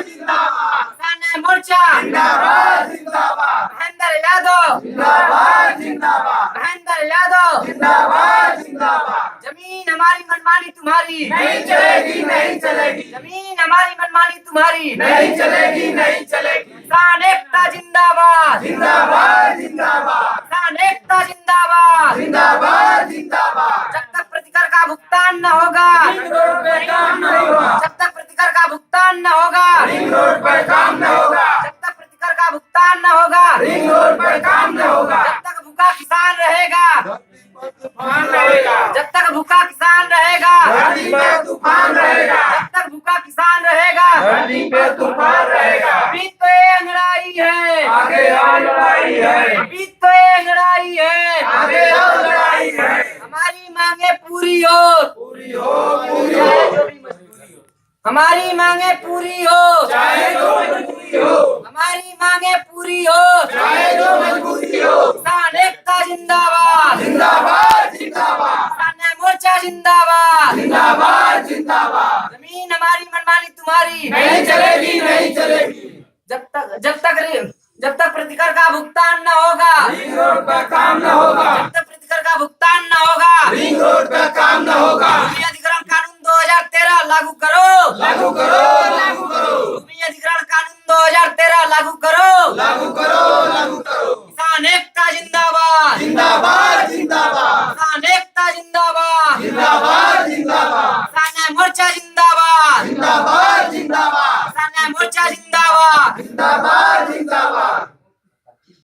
किसान मोर्चा महेंद्र यादव महेंद्र यादव जमीन हमारी मनमानी तुम्हारी नहीं चलेगी, नहीं चलेगी, जमीन हमारी मनमानी तुम्हारी नहीं चलेगी, नहीं चलेगी। किसान एकता जिंदाबाद जिंदाबाद, जिंदाबाद, किसान एकता जिंदाबाद जिंदाबाद, जिंदाबाद। जब तक प्रतिकर का भुगतान न होगा रिंग रोड पे काम न होगा, जब तक प्रतिकर का भुगतान न होगा रिंग रोड पर काम न होगा, जब तक प्रतिकर का भुगतान न होगा रिंग रोड पर काम न होगा। जब तक भूखा किसान रहेगा तूफान रहेगा, जब तक भूखा किसान रहेगा धरती पे तूफान रहेगा, जब तक भूखा किसान रहेगा धरती पे तूफान रहेगा। अभी तो ये लड़ाई है आगे और लड़ाई है, अभी तो ये लड़ाई है आगे और लड़ाई है। हमारी मांगे पूरी हो पूरी हो, पूरी हो, हमारी मांगे पूरी हो चाहे जो मजबूरी हो, हमारी मांगे पूरी हो चाहे जो मजबूरी हो। किसान एकता जिंदाबाद जिंदाबाद, जिंदाबाद, किसान मोर्चा जिंदाबाद जिंदाबाद, जिंदाबाद। जमीन हमारी मनमानी तुम्हारी नहीं चलेगी, नहीं चलेगी। जब तक प्रतिकर का भुगतान न होगा रिंग रोड पर काम न होगा, जब तक प्रतिकर का भुगतान न होगा रिंग रोड पर काम न होगा। भूमि अधिग्रहण कानून 2013 लागू करो लागू करो, लागू करो, भूमि अधिग्रहण कानून 2013 लागू करो लागू करो, लागू करो। किसान एकता जिंदाबाद जिंदाबाद, जिंदाबाद, किसान एकता जिंदाबाद जिंदाबाद, जिंदाबाद, किसान मोर्चा जिंदाबाद जिंदाबाद, जिंदाबाद, किसान मोर्चा जिंदाबाद जिंदाबाद,